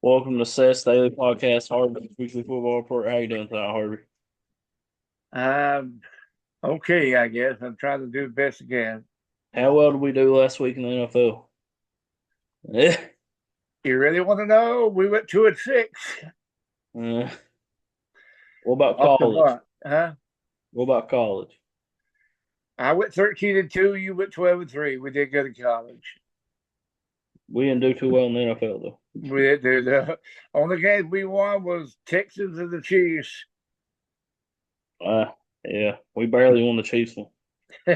Welcome to Seth's Daily Podcast, Harvey Weekly Football Report. How you doing tonight, Harvey? Um, okay, I guess. I'm trying to do the best I can. How well did we do last week in the NFL? Yeah. You really want to know? We went 2-6. What about Off the college? butt, huh? What about college? I went 13-2. You went 12-3. We did good in college. We didn't do too well in the NFL though. We did do the only game we won was Texans and the Chiefs. Uh, yeah, we barely won the Chiefs one.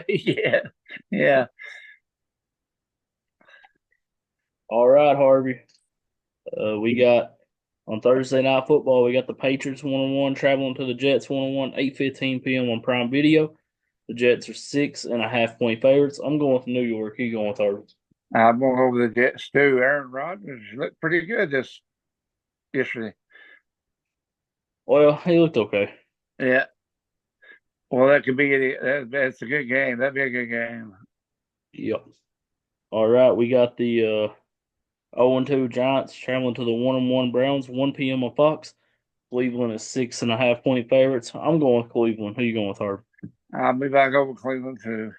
Yeah, yeah. All right, Harvey. We got on Thursday Night Football. We got the Patriots 1-1 traveling to the Jets 1-1, 8:15 p.m. on Prime Video. The Jets are 6.5 point favorites. I'm going with New York. You going with Harvey? I'm going over the Jets too. Aaron Rodgers looked pretty good this yesterday. Well, he looked okay. Yeah. Well, that could be that's a good game. That'd be a good game. Yep. All right, we got the 0-2 Giants traveling to the 1-1 Browns, 1 p.m. on Fox. Cleveland is 6.5 point favorites. I'm going with Cleveland. Who you going with, Harv? I'll be back over Cleveland too.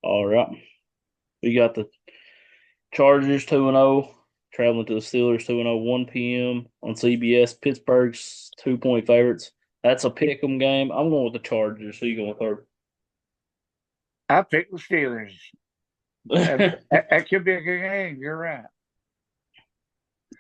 All right. We got the Chargers 2-0 traveling to the Steelers 2-0, 1 p.m. on CBS. Pittsburgh's 2 point favorites. That's a pick 'em game. I'm going with the Chargers. Who you going with, Harv? I picked the Steelers. That could be a good game. You're right.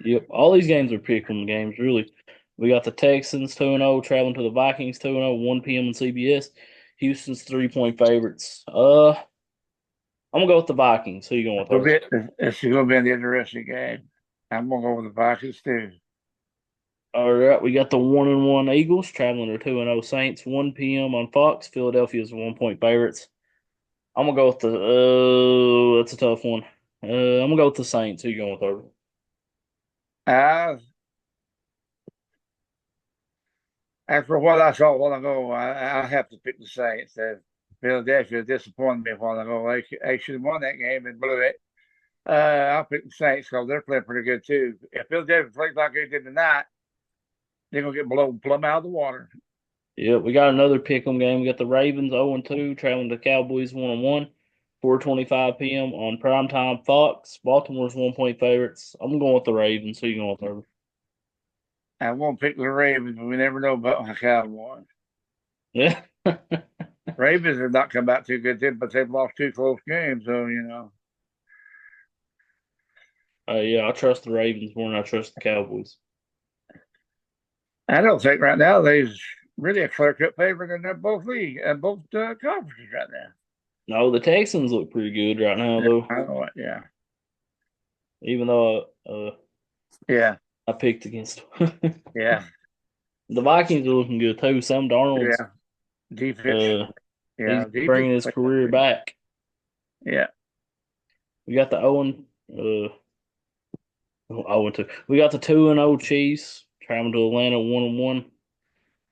Yep. All these games are pick 'em games, really. We got the Texans 2-0 traveling to the Vikings 2-0, 1 p.m. on CBS. Houston's 3 point favorites. I'm gonna go with the Vikings. Who you going with, It'll Harvey? be, it's going to be an interesting game. I'm going to go with the Vikings too. All right, we got the 1-1 Eagles traveling to 2-0 Saints, 1 p.m. on Fox. Philadelphia's 1 point favorites. I'm gonna go with the. That's a tough one. I'm gonna go with the Saints. Who you going with, Harvey? Uh, After what I saw a while ago, I have to pick the Saints. Philadelphia disappointed me a while ago. They should have won that game and blew it. I'll pick the Saints because they're playing pretty good too. If Philadelphia plays like they did tonight, they're going to get blown plumb out of the water. Yeah, we got another pick'em game. We got the Ravens 0-2 traveling to Cowboys 1-1, 4:25 p.m. on primetime Fox. Baltimore's 1 point favorites. I'm going with the Ravens. Who you going with, Harvey? I won't pick the Ravens, but we never know about the Cowboys. Yeah. Ravens have not come out too good, but they've lost two close games. So Yeah, I trust the Ravens more than I trust the Cowboys. I don't think right now there's really a clear cut favorite in both conferences right now. No, the Texans look pretty good right now, Yeah, though. I know it. Yeah, Even though yeah, I picked against them. yeah, The Vikings are looking good too. Sam Darnold's yeah. Defense, uh he's yeah, defense. bringing his career back. Yeah, We got the Owen 0-2. We got the 2-0 Chiefs traveling to Atlanta 1-1.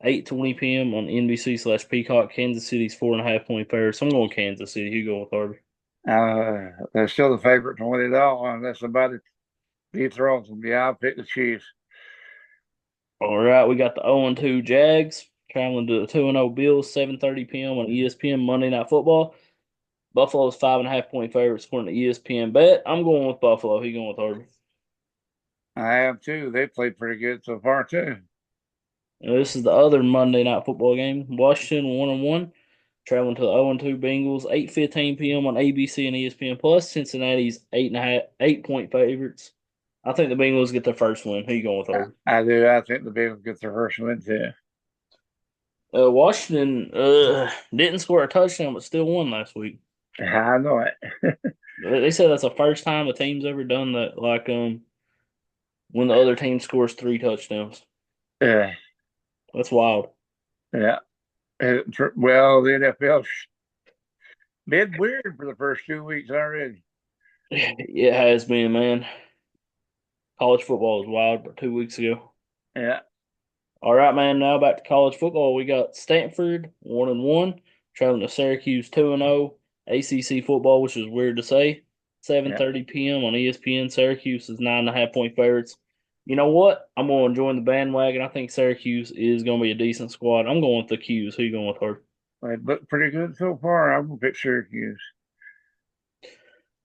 8:20 p.m. on NBC/Peacock. Kansas City's 4.5 point favorite. So I'm going Kansas City. You go with Harvey. they're still the favorite to win it all unless somebody throws them. Yeah, I'll pick the Chiefs. All right, we got the 0-2 Jags traveling to the 2-0 Bills. 7:30 p.m. on ESPN Monday Night Football. Buffalo's 5.5 point favorites according to ESPN Bet. I'm going with Buffalo. Who you going with, Harvey? I have too. They played pretty good so far too. This is the other Monday Night Football game. Washington 1-1 traveling to the 0-2 Bengals. 8:15 p.m. on ABC and ESPN Plus. Cincinnati's 8.5 8 point favorites. I think the Bengals get their first win. Who you going with, Harvey? I do. I think the Bills get their first win too. Washington didn't score a touchdown, but still won last week. I know it. They said that's the first time a team's ever done that. Like when the other team scores 3 touchdowns. Yeah, That's wild. yeah. Well, the NFL's been weird for the first 2 weeks already. It has been, man. College football was wild, but 2 weeks ago. Yeah. All right, man. Now back to college football. We got Stanford 1-1, traveling to Syracuse 2-0. ACC football, which is weird to say. Yeah. 7:30 p.m. on ESPN. Syracuse is 9.5 point favorites. You know what? I'm going to join the bandwagon. I think Syracuse is going to be a decent squad. I'm going with the Qs. Who you going with, Harvey? They look pretty good so far. I'm gonna pick Syracuse.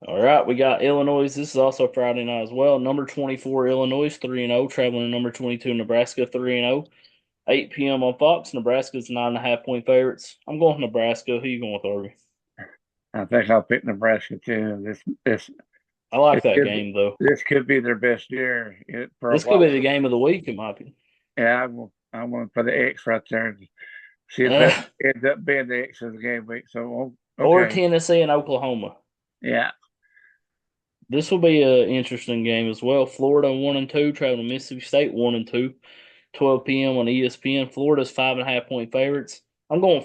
All right, we got Illinois. This is also Friday night as well. Number 24 Illinois 3-0, traveling to number 22 Nebraska 3-0. 8 p.m. on Fox. Nebraska's 9.5 point favorites. I'm going with Nebraska. Who you going with, Harvey? I think I'll pick Nebraska too. I like This that could be, game though. this could be their best year for a This could be while. the game of the week, in my opinion. Yeah, I want to put the X right there and see if that ends up being the X of the game week. So Or okay, Tennessee and Oklahoma. yeah, This will be an interesting game as well. Florida 1-2, traveling to Mississippi State 1-2. 12 p.m. on ESPN. Florida's 5.5 point favorites. I'm going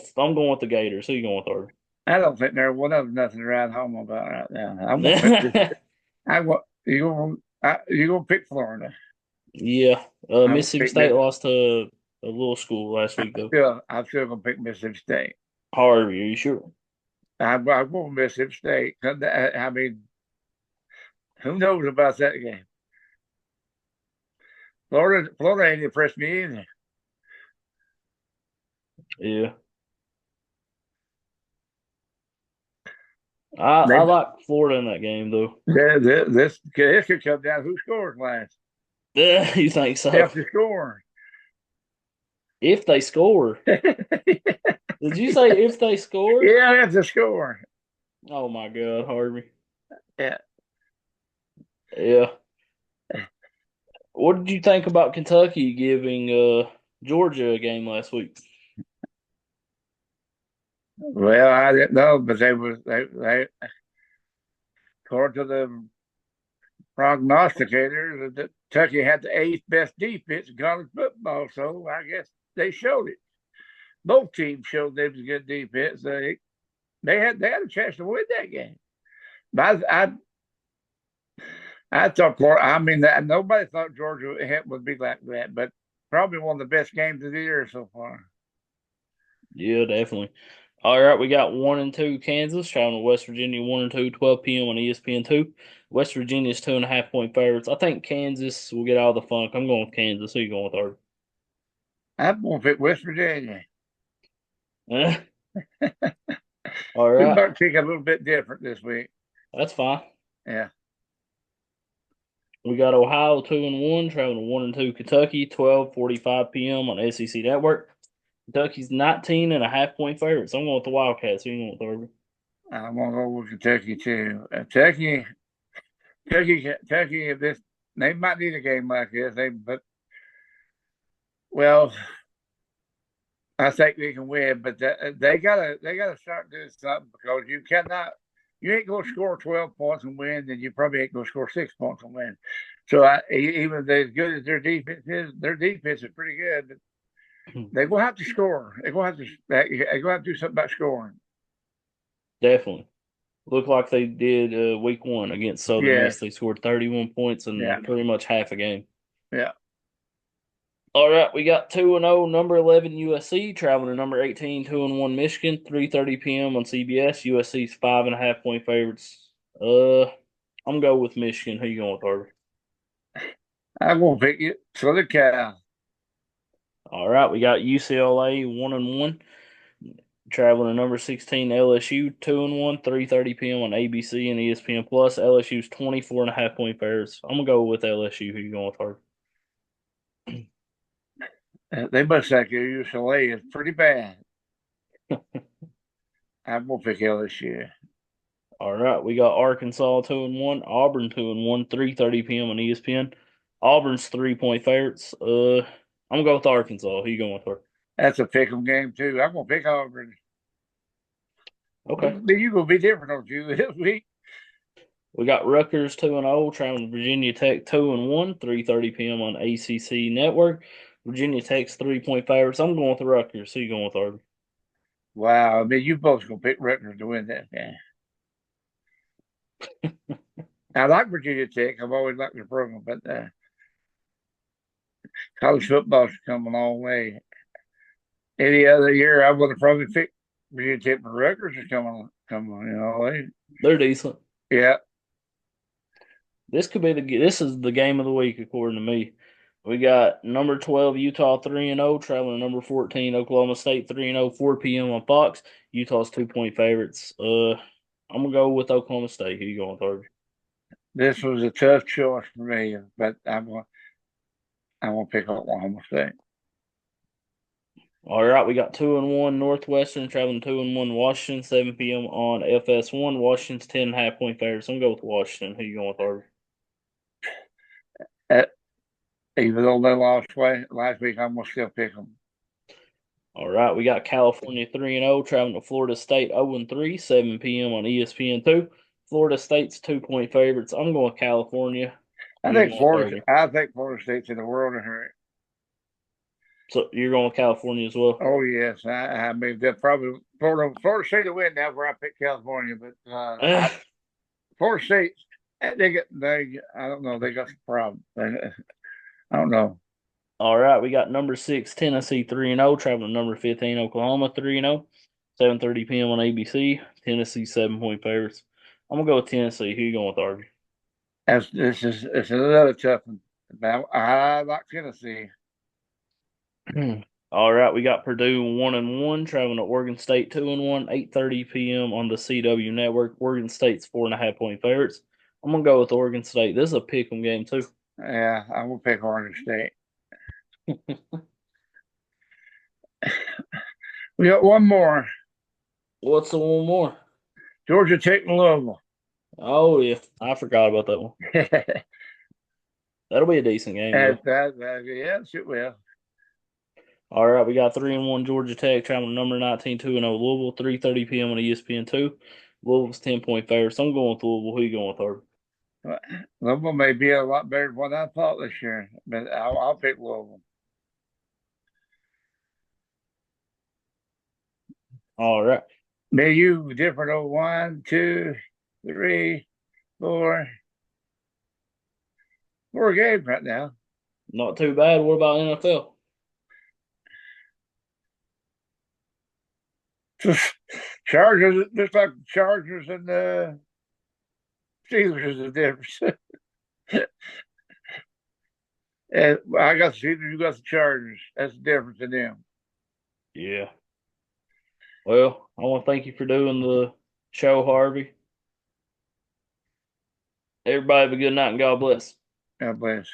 with the Gators. Who you going with, I don't think there one of them nothing to write home about right now. I'm gonna pick this. Harvey? I want you gonna pick Florida. Yeah. I'm gonna Mississippi pick State Miss. lost to a little school last week though. I'm still gonna pick Mississippi State. Harvey, are you sure? I'm going Mississippi State. I mean, who knows about that game? Florida ain't impressed me either. Yeah. I They, like Florida in that game though. this could come down who scores last. You think They so? have to score. If they score. Yeah, Did you say if they score? they have to score. Oh my God, Harvey. Yeah. Yeah. What did you think about Kentucky giving Georgia a game last week? Well, I didn't know, but they according to the prognosticator, that Kentucky had the eighth best defense in college football. So I guess they showed it. Both teams showed they was good defense. They had a chance to win that game. But I thought I mean that nobody thought Georgia would be like that, but probably one of the best games of the year so far. Yeah, definitely. All right, we got 1-2 Kansas traveling to West Virginia 1-2, 12 p.m. on ESPN2. West Virginia's 2.5 point favorites. I think Kansas will get out of the funk. I'm going with Kansas. Who you going with, I'm gonna pick West Virginia. Art? All We right, might pick a little bit different this week. that's fine. Yeah. We got Ohio 2-1 traveling to 1-2 Kentucky 12:45 p.m. on SEC Network. Kentucky's 19.5 point favorites. I'm going with the Wildcats. Who you going with, I'm gonna go with Kentucky too. Kentucky. If this, they might need a game like this. But well, I think they can win. But they gotta start doing something because you ain't gonna score 12 points and win, and you probably ain't gonna score 6 points and win. So even as good as their defense is pretty good. But Harvey? they're gonna have to score. They're gonna have to do something about scoring. Definitely. Looked like they did week one against Southern Yeah, Miss. They scored 31 points yeah, in pretty much half a game. yeah. All right, we got 2-0 number 11 USC traveling to number 18 2-1 Michigan 3:30 p.m. on CBS. USC's 5.5 point favorites. I'm going with Michigan. Who you going with, Harvey? I'm gonna pick it. Southern Cal. All right, we got UCLA 1-1 traveling to number 16 LSU 2-1 3:30 p.m. on ABC and ESPN Plus. LSU's 24.5 point favorites. I'm gonna go with LSU. Who you going with, Harvey? They must think UCLA is pretty bad. I'm gonna pick LSU. All right, we got Arkansas 2-1, Auburn 2-1, 3:30 p.m. on ESPN. Auburn's 3 point favorites. I'm gonna go with Arkansas. Who you going with her? That's a pick 'em game too. I'm gonna pick Auburn. Okay. You gonna be different, don't you? This week. We got Rutgers 2-0, traveling to Virginia Tech 2-1, 3:30 p.m. on ACC Network. Virginia Tech's 3 point favorites. I'm going with the Rutgers. Who you going with, Auburn? Wow. I mean, you both gonna pick Rutgers to win that game. I like Virginia Tech. I've always liked their program, but college football's come a long way. Any other year, I would have probably picked Virginia Tech, but Rutgers is coming. You know, They're decent. yeah. this is the game of the week according to me. We got number 12 Utah 3-0 traveling to number 14 Oklahoma State 3-0 4 p.m. on Fox. Utah's 2-point favorites. I'm gonna go with Oklahoma State. Who you going with, Harvey? This was a tough choice for me, but I'm gonna pick Oklahoma State. All right, we got 2-1 Northwestern traveling 2-1 Washington 7 p.m. on FS1. Washington's 10.5 point favorites. I'm gonna go with Washington. Who you going with, Harvey? Uh, Even though they lost last week, I'm gonna still pick them. All right, we got California 3-0 traveling to Florida State 0-3 7 p.m. on ESPN2. Florida State's 2-point favorites. I'm going California. I You think going Florida. Harvey? I think Florida State's in the world of hurry. So you're going with California as well? Oh yes, I mean that probably Florida State to win. That's where I pick California, but Florida State they I don't know, they got some problems. I don't know. All right, we got number 6 Tennessee 3-0 traveling to number 15 Oklahoma 3-0. 7:30 p.m. on ABC. Tennessee 7-point favorites. I'm gonna go with Tennessee. Who you going with, Harvey? It's another tough one. But I like Tennessee. All right, we got Purdue 1-1 traveling to Oregon State 2-1, 8:30 p.m. on the CW network. Oregon State's 4.5 point favorites. I'm gonna go with Oregon State. This is a pick 'em game too. Yeah, I'm gonna pick Oregon State. We got one more. What's the one more? Georgia taking Louisville. Oh yeah, I forgot about that one. that, That'll be a decent game though. yes, it will. All right, we got 3-1 Georgia Tech traveling to number 19 2-0 Louisville 3:30 p.m. on ESPN2. Louisville's 10-point favorites. I'm going with Louisville. Who you going with, Harvey? Louisville may be a lot better than what I thought this year, but I'll pick Louisville. All right, May you different on 1, 2, 3, 4 games right now. not too bad. What about NFL? Chargers, just like the Chargers and the Steelers is the difference. And I got the Steelers, you got the Chargers. That's the difference in them. Yeah. Well, I want to thank you for doing the show, Harvey. Everybody have a good night and God bless. God bless.